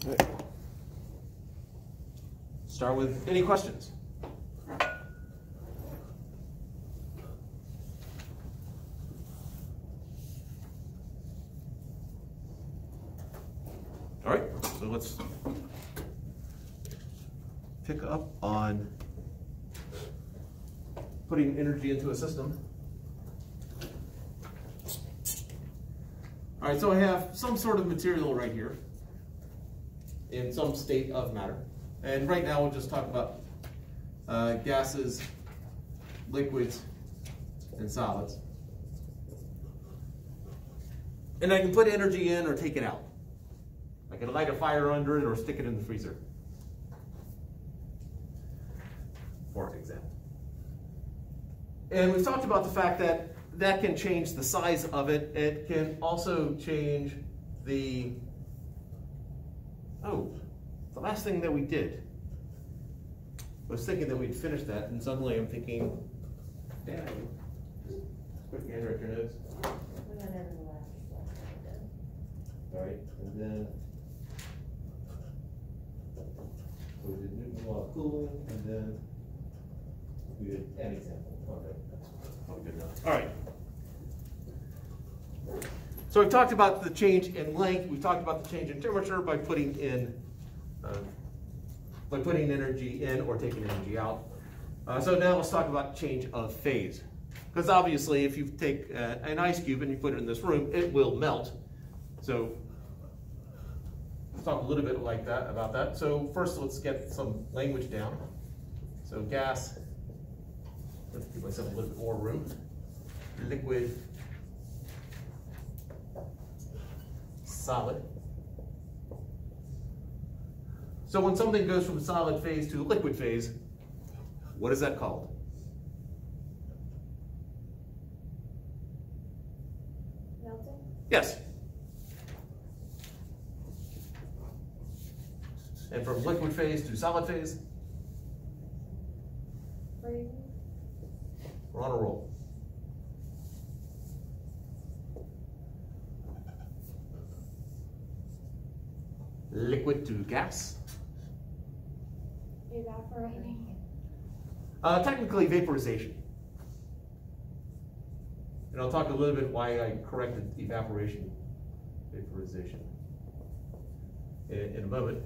right. Start with any questions. All right, so let's pick up on putting energy into a system. All right, so I have some sort of material right here in some state of matter. And right now we'll just talk about gases, liquids, and solids. And I can put energy in or take it out. I can light a fire under it or stick it in the freezer, for example. And we've talked about the fact that that can change the size of it. It can also change the, the last thing that we did. I was thinking that we'd finish that, and suddenly I'm thinking, damn, just quick gander at your notes. All right, and then so we did Newton's law of cooling, and then we did an example. Okay, that's probably good enough. All right. So we've talked about the change in length. We've talked about the change in temperature by putting energy in or taking energy out. So now let's talk about change of phase. Because obviously, if you take an ice cube and you put it in this room, it will melt. So let's talk a little bit about that. So first, let's get some language down. So gas. Let's give myself a little bit more room. Liquid. Solid. So when something goes from solid phase to liquid phase, what is that called? Melting? Yes. And from liquid phase to solid phase? Freezing? We're on a roll. Liquid to gas? Evaporating? Technically vaporization. And I'll talk a little bit why I corrected evaporation, vaporization in a moment.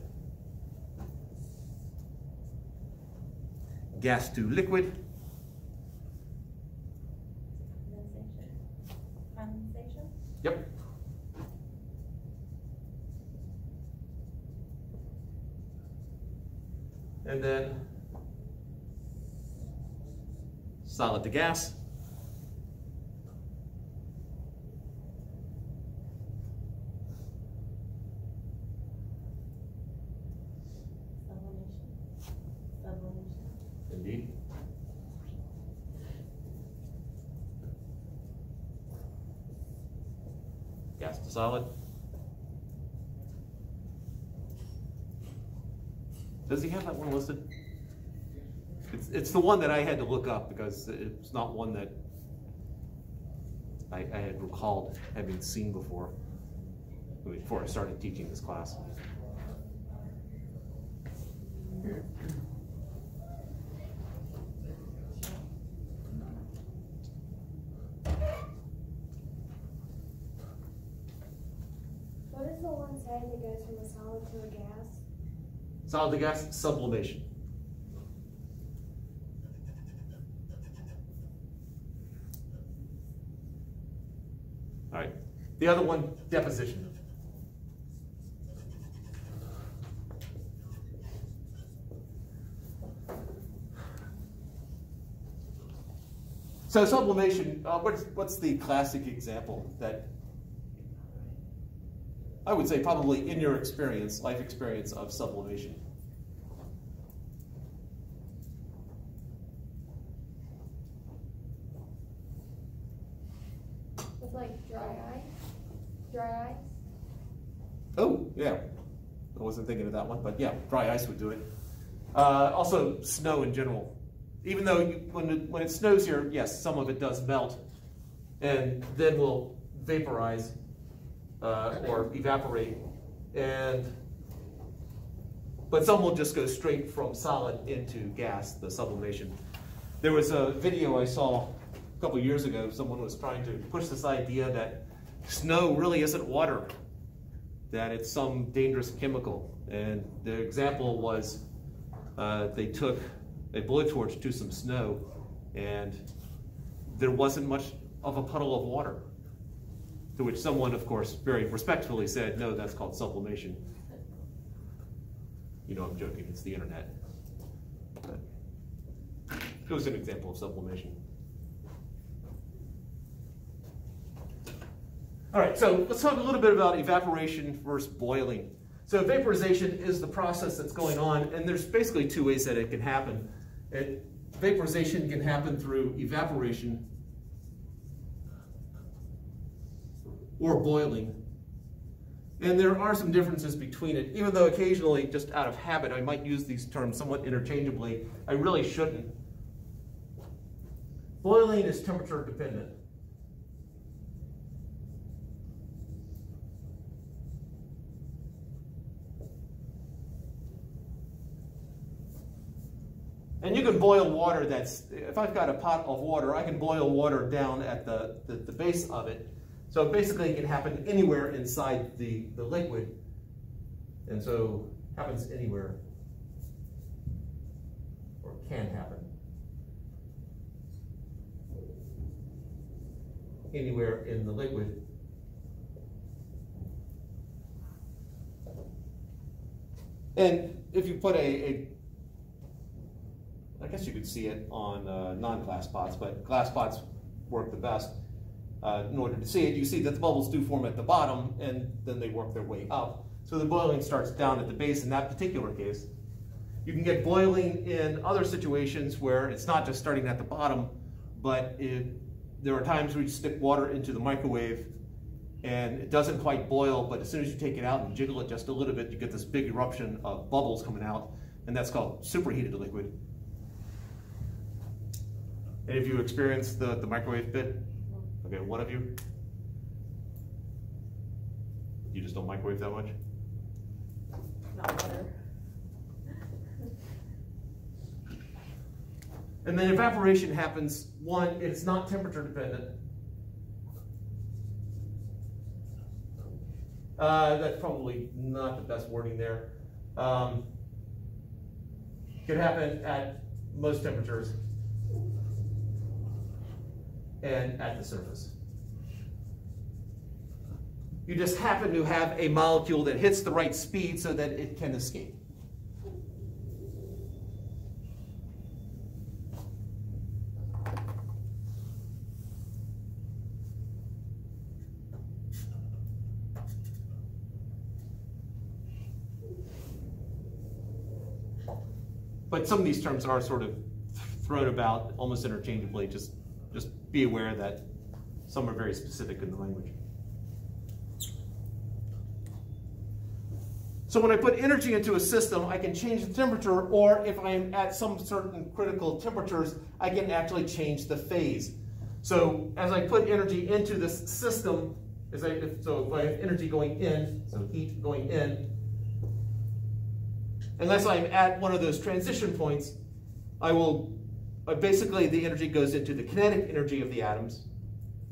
Gas to liquid? Condensation? Yep. And then solid to gas. Sublimation. Indeed. Gas to solid. Does he have that one listed? It's the one that I had to look up because it's not one that I had recalled having seen before I started teaching this class. What is the one side that goes from a solid to a gas? Solid to gas, sublimation. All right. The other one, deposition. So sublimation, what's the classic example that I would say probably in your experience, life experience of sublimation? With like dry ice? Dry ice? Oh, yeah. I wasn't thinking of that one, but yeah, dry ice would do it. Also, snow in general. Even though when it snows here, yes, some of it does melt, and then will vaporize or evaporate, and But some will just go straight from solid into gas, the sublimation. There was a video I saw a couple years ago. Someone was trying to push this idea that snow really isn't water, that it's some dangerous chemical. And the example was they took a blowtorch to some snow, and there wasn't much of a puddle of water. To which someone, of course, very respectfully said, no, that's called sublimation. You know, I'm joking, it's the internet. But it was an example of sublimation. All right, so let's talk a little bit about evaporation versus boiling. So vaporization is the process that's going on, and there's basically two ways that it can happen. Vaporization can happen through evaporation or boiling. And there are some differences between it, even though occasionally, just out of habit, I might use these terms somewhat interchangeably. I really shouldn't. Boiling is temperature dependent. And you can boil water that's, if I've got a pot of water, I can boil water down at the base of it. So basically it can happen anywhere inside the liquid. And so it happens anywhere, or can happen anywhere in the liquid. And if you put I guess you could see it on non-glass pots, but glass pots work the best. In order to see it, you see that the bubbles do form at the bottom, and then they work their way up. So the boiling starts down at the base in that particular case. You can get boiling in other situations where it's not just starting at the bottom, but there are times where you stick water into the microwave and it doesn't quite boil, but as soon as you take it out and jiggle it just a little bit, you get this big eruption of bubbles coming out, and that's called superheated liquid. Any of you experienced the microwave bit? Okay, one of you? You just don't microwave that much? Not water. And then evaporation happens, one, it's not temperature dependent. That's probably not the best wording there. Can happen at most temperatures and at the surface. You just happen to have a molecule that hits the right speed so that it can escape. But some of these terms are sort of thrown about almost interchangeably. Just be aware that some are very specific in the language. So when I put energy into a system, I can change the temperature, or if I'm at some certain critical temperatures, I can actually change the phase. So as I put energy into this system, if I have energy going in, so heat going in, unless I'm at one of those transition points, basically the energy goes into the kinetic energy of the atoms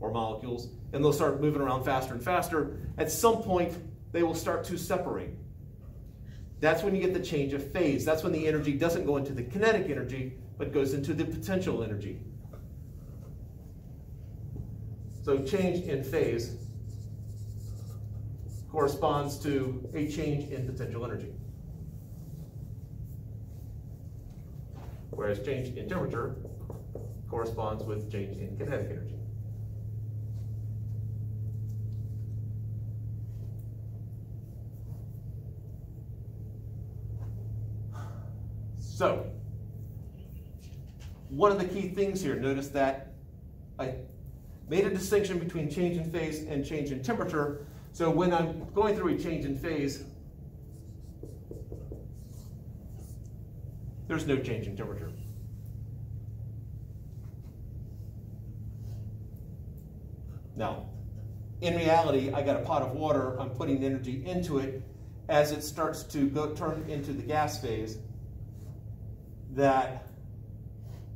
or molecules, and they'll start moving around faster and faster. At some point, they will start to separate. That's when you get the change of phase. That's when the energy doesn't go into the kinetic energy, but goes into the potential energy. So change in phase corresponds to a change in potential energy. Whereas change in temperature corresponds with change in kinetic energy. So, one of the key things here, notice that I made a distinction between change in phase and change in temperature. So when I'm going through a change in phase, there's no change in temperature. Now, in reality, I got a pot of water, I'm putting energy into it, as it starts to turn into the gas phase, that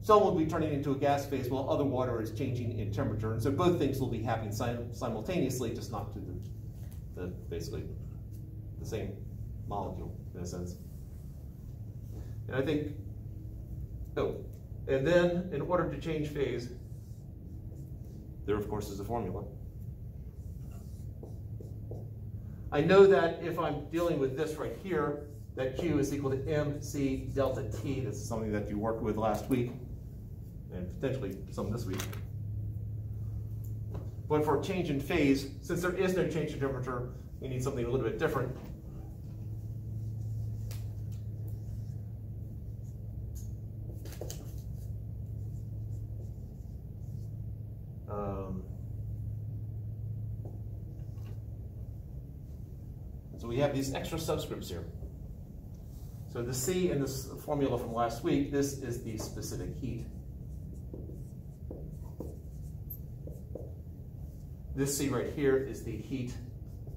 some will be turning into a gas phase while other water is changing in temperature. And so both things will be happening simultaneously, just not to the basically the same molecule in a sense. And I think, and then in order to change phase, there of course is a formula. I know that if I'm dealing with this right here, that Q is equal to MC delta T. This is something that you worked with last week, and potentially some this week. But for a change in phase, since there is no change in temperature, we need something a little bit different. So we have these extra subscripts here. So the C in this formula from last week, this is the specific heat. This C right here is the heat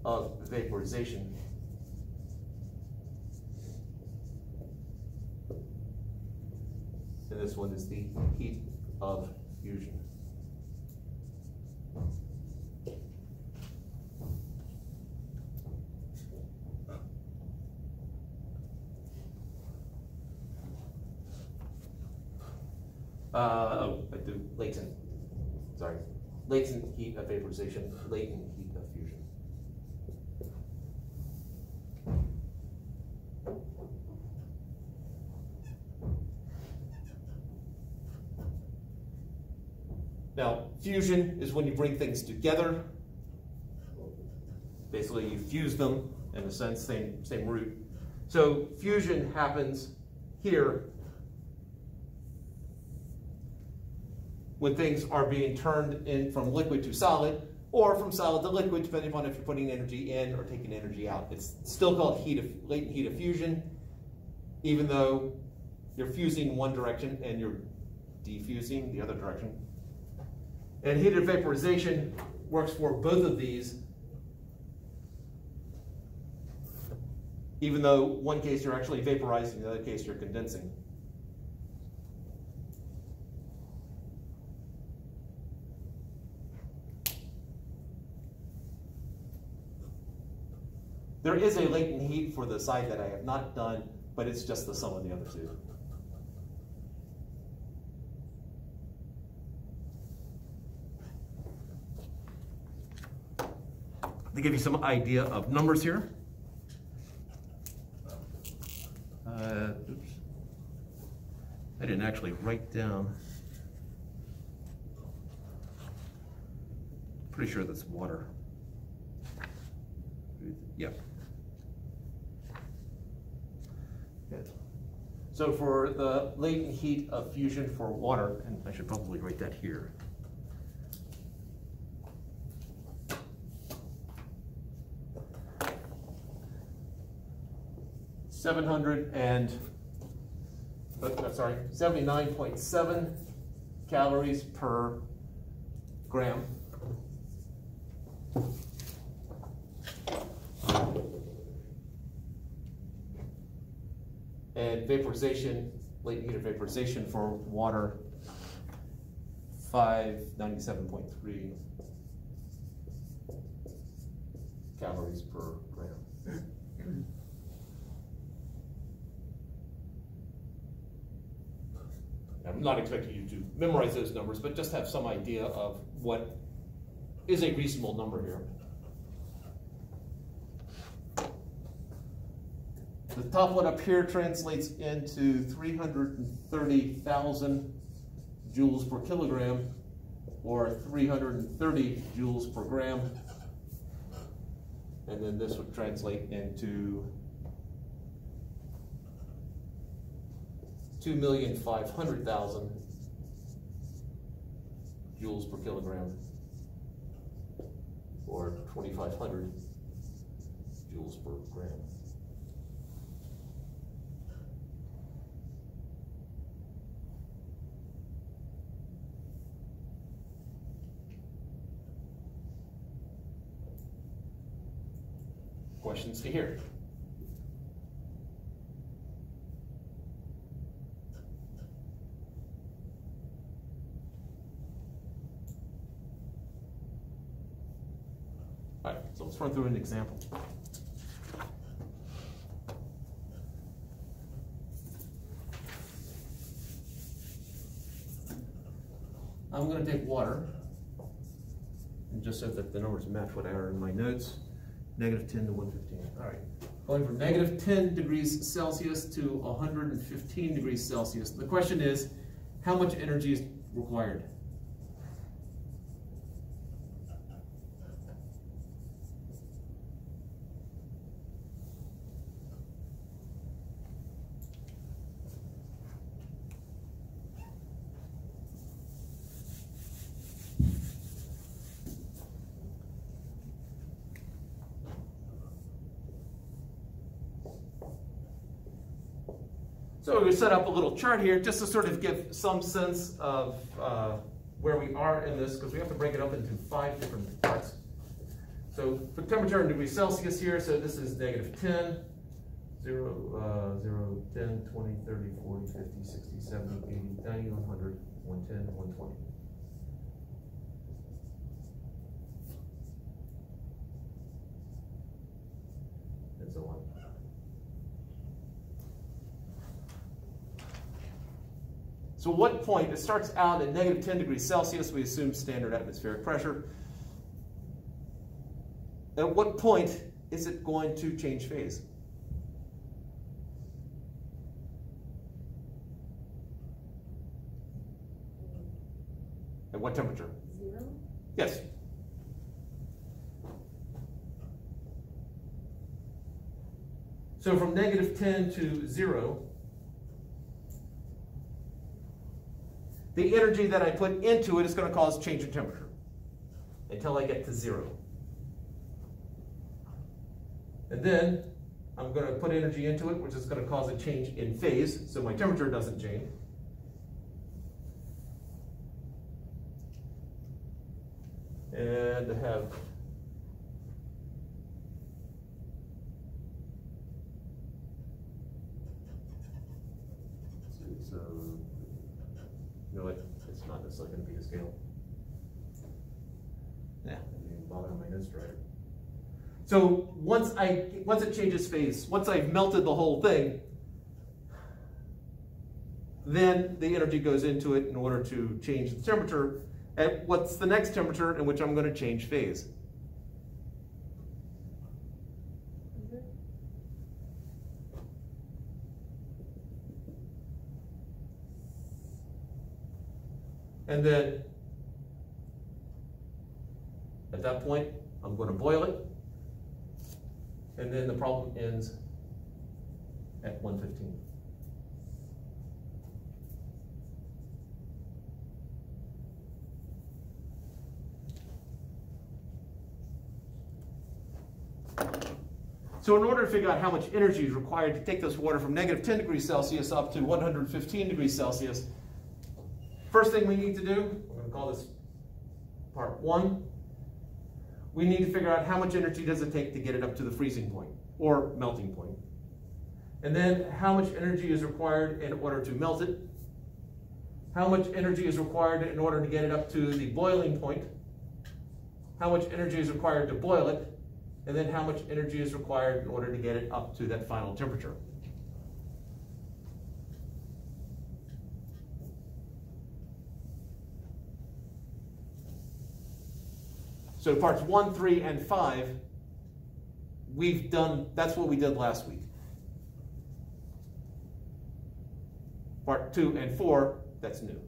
of vaporization. And this one is the heat of fusion. I do latent. Sorry. Latent heat of vaporization, latent heat of fusion. Now, fusion is when you bring things together. Basically, you fuse them in a sense, same root. So fusion happens here when things are being turned in from liquid to solid, or from solid to liquid, depending upon if you're putting energy in or taking energy out. It's still called latent heat of fusion, even though you're fusing one direction and you're diffusing the other direction. And heat of vaporization works for both of these, even though one case you're actually vaporizing, the other case you're condensing. There is a latent heat for the side that I have not done, but it's just the sum of the other two. To give you some idea of numbers here. Oops. I didn't actually write down. Pretty sure that's water. Yep. Good. So for the latent heat of fusion for water, and I should probably write that here. Sorry, 79.7 calories per gram. And vaporization, latent heat of vaporization for water, 597.3 calories per gram. I'm not expecting you to memorize those numbers, but just have some idea of what is a reasonable number here. The top one up here translates into 330,000 joules per kilogram, or 330 joules per gram. And then this would translate into 2,500,000 joules per kilogram, or 2,500 joules per gram. Questions to hear? let's run through an example. I'm going to take water, and just so that the numbers match what I are in my notes, -10 to 115. All right, going from -10 degrees Celsius to 115 degrees Celsius. The question is, how much energy is required? So we set up a little chart here just to sort of give some sense of where we are in this, because we have to break it up into 5 different parts. So for temperature in degrees Celsius here, so this is -10, 0, 0, 10, 20, 30, 40, 50, 60, 70, 80, 90, 100, 110, 120. And so on. So what point, it starts out at -10 degrees Celsius, we assume standard atmospheric pressure. At what point is it going to change phase? At what temperature? 0? Yes. So from -10 to 0, the energy that I put into it is going to cause change in temperature until I get to 0. And then I'm going to put energy into it, which is going to cause a change in phase, so my temperature doesn't change. And I have you know what? It's not necessarily going to be to scale. Yeah, I didn't even bother on my notes writer. So once it changes phase, once I've melted the whole thing, then the energy goes into it in order to change the temperature. And what's the next temperature in which I'm going to change phase? And then at that point, I'm going to boil it. And then the problem ends at 115. So in order to figure out how much energy is required to take this water from -10 degrees Celsius up to 115 degrees Celsius, first thing we need to do, we're going to call this part 1. We need to figure out how much energy does it take to get it up to the freezing point or melting point. And then how much energy is required in order to melt it. How much energy is required in order to get it up to the boiling point. How much energy is required to boil it. And then how much energy is required in order to get it up to that final temperature. So parts 1, 3, and 5, we've done, that's what we did last week. Part 2 and 4, that's new.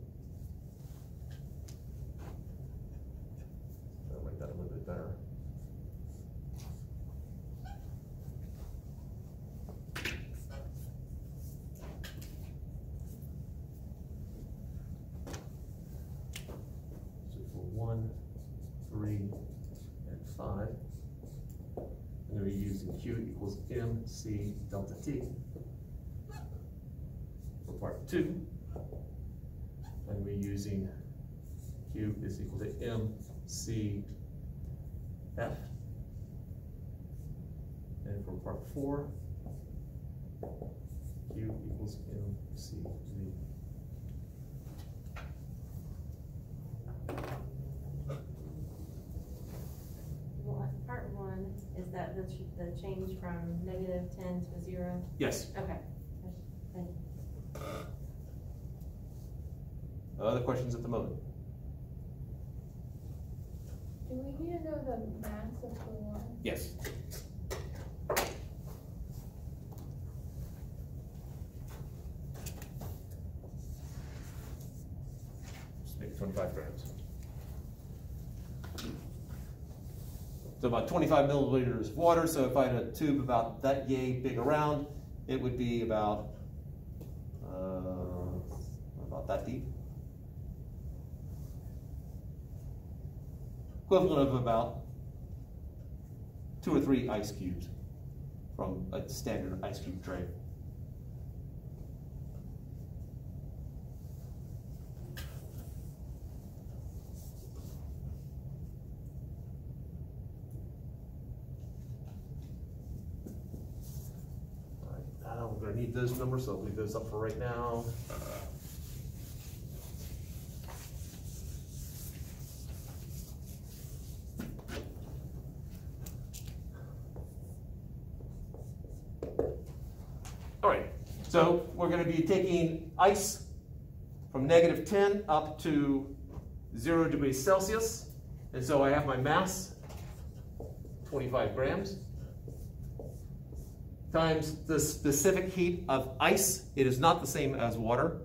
I'll make that a little bit better. So for 1, 3, and 5, and we're using Q equals MC delta T. For part 2, and we're using Q is equal to MC F. And for part 4, Q equals MC V. Well, part 1, the change from -10 to 0? Yes. Okay. Thank you. Other questions at the moment? Do we need to know the mass of the water? Yes. Just make it 25 grams. So about 25 milliliters of water. So if I had a tube about that yay big around, it would be about that deep. Equivalent of about 2 or 3 ice cubes from a standard ice cube tray. All right, now we're going to need those numbers, so I'll leave those up for right now. All right, so we're going to be taking ice from -10 up to 0 degrees Celsius. And so I have my mass, 25 grams, times the specific heat of ice. It is not the same as water.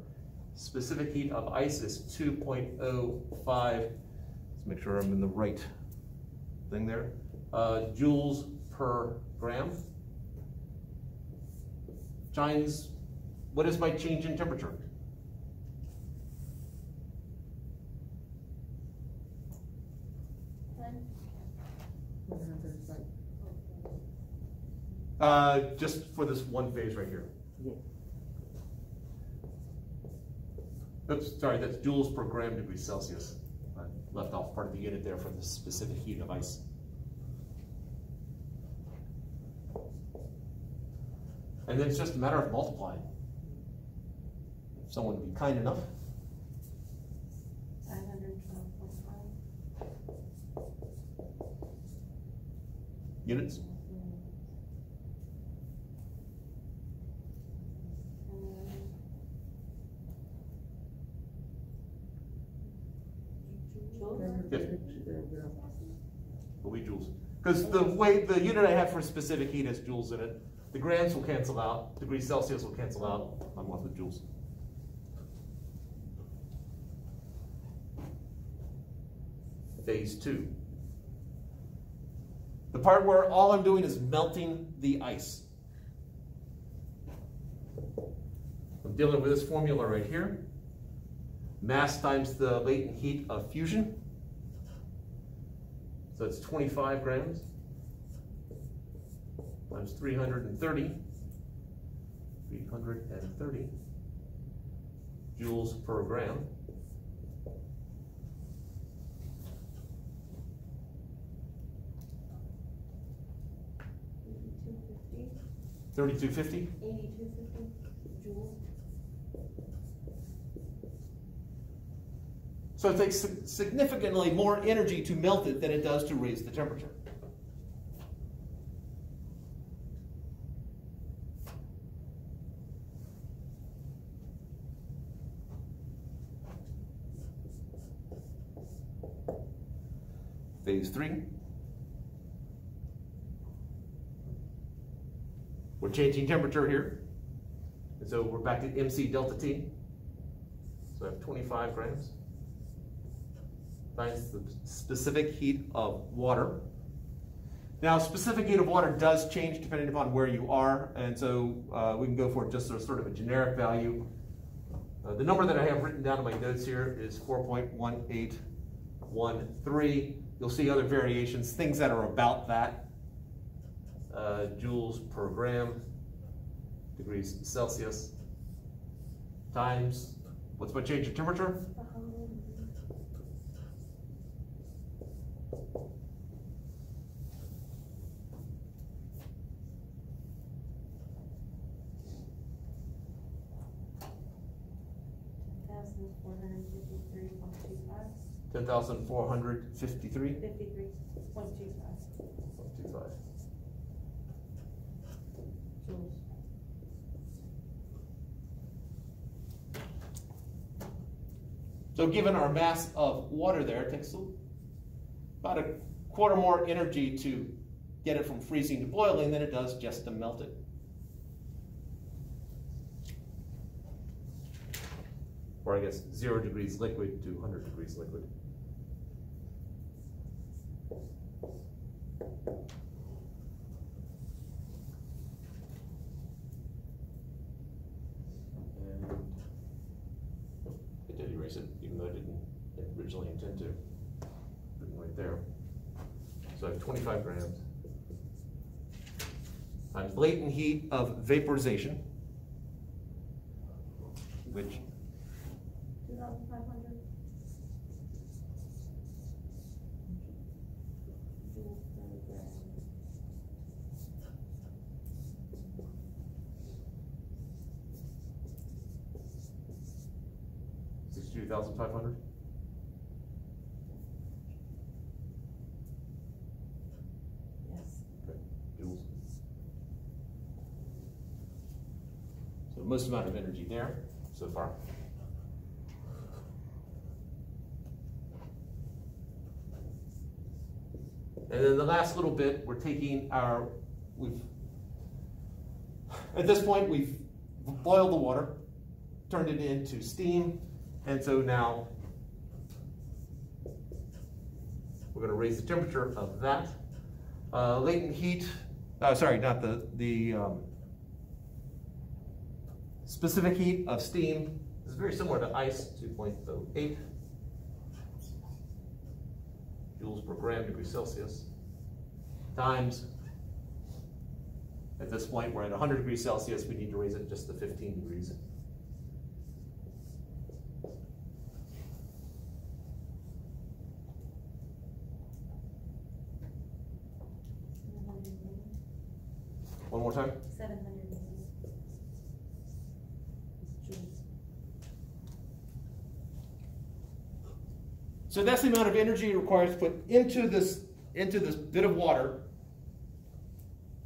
Specific heat of ice is 2.05. Let's make sure I'm in the right thing there. Joules per gram. Times, what is my change in temperature? Just for this one phase right here. Yeah. Oops, sorry, that's joules per gram degrees Celsius. I left off part of the unit there for the specific heat of ice. And then it's just a matter of multiplying. If someone would be kind enough. 512.5. Units? Will be joules. Because the way the unit I have for specific heat has joules in it. The grams will cancel out, degrees Celsius will cancel out. I'm left with joules. Phase 2. The part where all I'm doing is melting the ice. I'm dealing with this formula right here. Mass times the latent heat of fusion. So it's 25 grams times 330 joules per gram. $32.50. 8250 joules. So it takes significantly more energy to melt it than it does to raise the temperature. Phase 3. We're changing temperature here. And so we're back to MC delta T. So I have 25 grams times the specific heat of water. Now, specific heat of water does change depending upon where you are, and so we can go for just a sort of a generic value. The number that I have written down in my notes here is 4.1813. You'll see other variations, things that are about that. Joules per gram, degrees Celsius, times, what's my change in temperature? 10,453. 53.25. 0.25. So given our mass of water there, it takes about a quarter more energy to get it from freezing to boiling than it does just to melt it. Or I guess 0 degrees liquid to 100 degrees liquid. And I did erase it, even though I didn't originally intend to. Put it right there. So I have 25 grams times latent heat of vaporization, which 2,500. Joules per gram. 62,500. Yes. Okay, joules. So most amount of energy there so far. And then the last little bit, we're taking at this point, we've boiled the water, turned it into steam, and so now we're going to raise the temperature of that. Latent heat, sorry, not the specific heat of steam is very similar to ice, 2.08 joules per gram degree Celsius, times, at this point we're at 100 degrees Celsius, we need to raise it just to 15 degrees. One more time. 700 joules. So that's the amount of energy it requires to put into this bit of water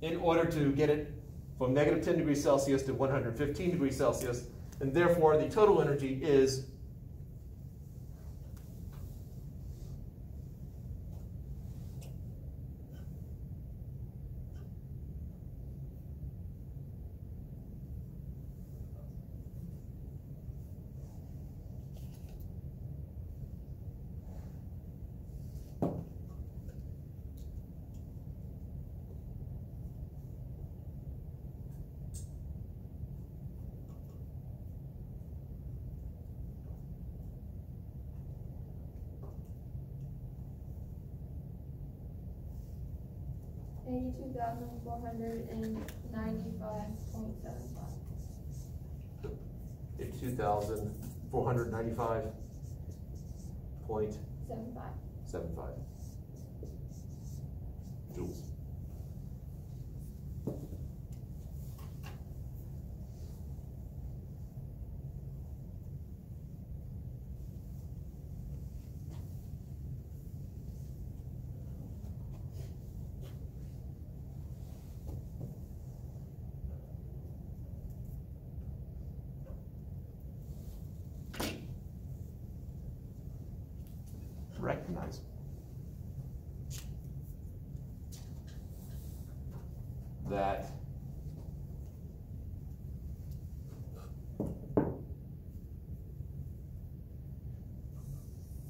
in order to get it from negative 10 degrees Celsius to 115 degrees Celsius, and therefore the total energy is $82,495.75. 2,495.75 joules. Recognize that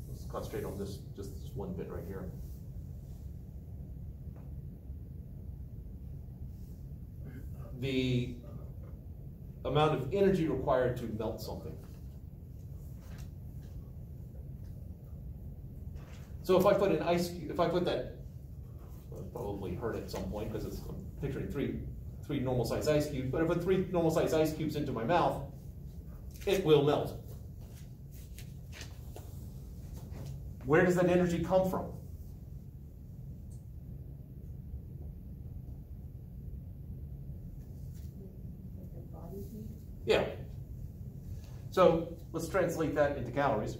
let's concentrate on just this one bit right here. The amount of energy required to melt something. So if I put an ice cube, if I put that, I'll probably hurt it at some point because I'm picturing three normal size ice cubes, but if I put 3 normal size ice cubes into my mouth, it will melt. Where does that energy come from? Yeah. So let's translate that into calories.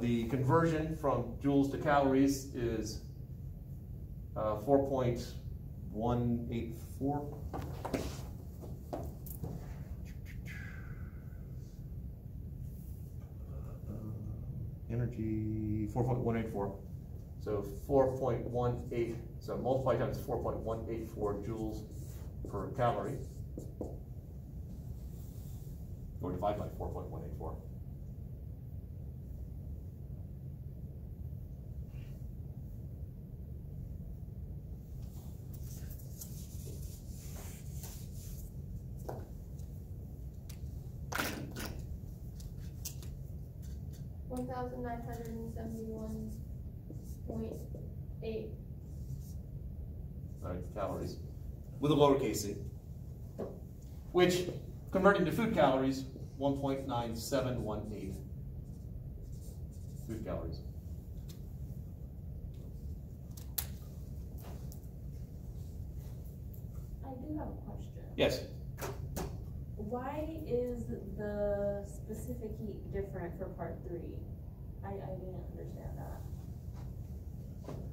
The conversion from joules to calories is 4.184. energy 4.184. So 4.18, so multiply times 4.184 joules per calorie. Or divide by 4.184. $1,971.8. All right, calories with a lowercase c, which converting to food calories, 1.9718 food calories. I do have a question. Yes. Why is the specific heat different for part 3? I didn't understand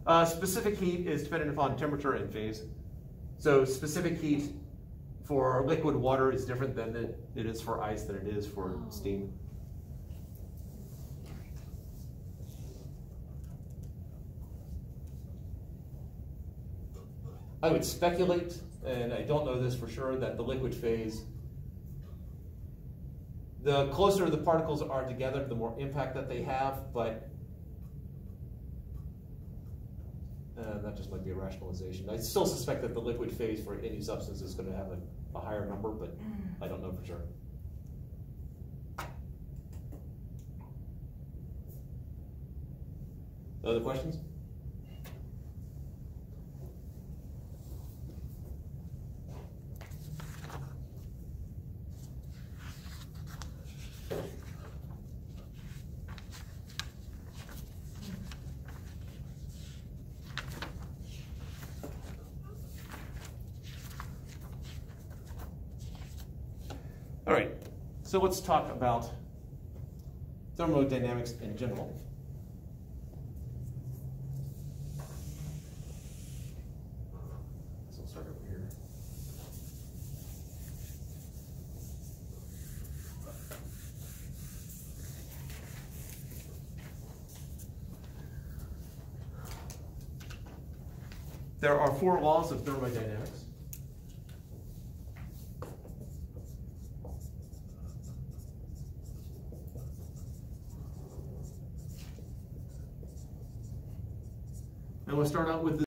that. Specific heat is dependent upon temperature and phase. So specific heat for liquid water is different than it is for ice than it is for steam. I would speculate, and I don't know this for sure, that the liquid phase, the closer the particles are together, the more impact that they have, but that just might be a rationalization. I still suspect that the liquid phase for any substance is going to have a higher number, but I don't know for sure. Other questions? All right, so let's talk about thermodynamics in general. So I'll start over here. There are 4 laws of thermodynamics. And we'll start out with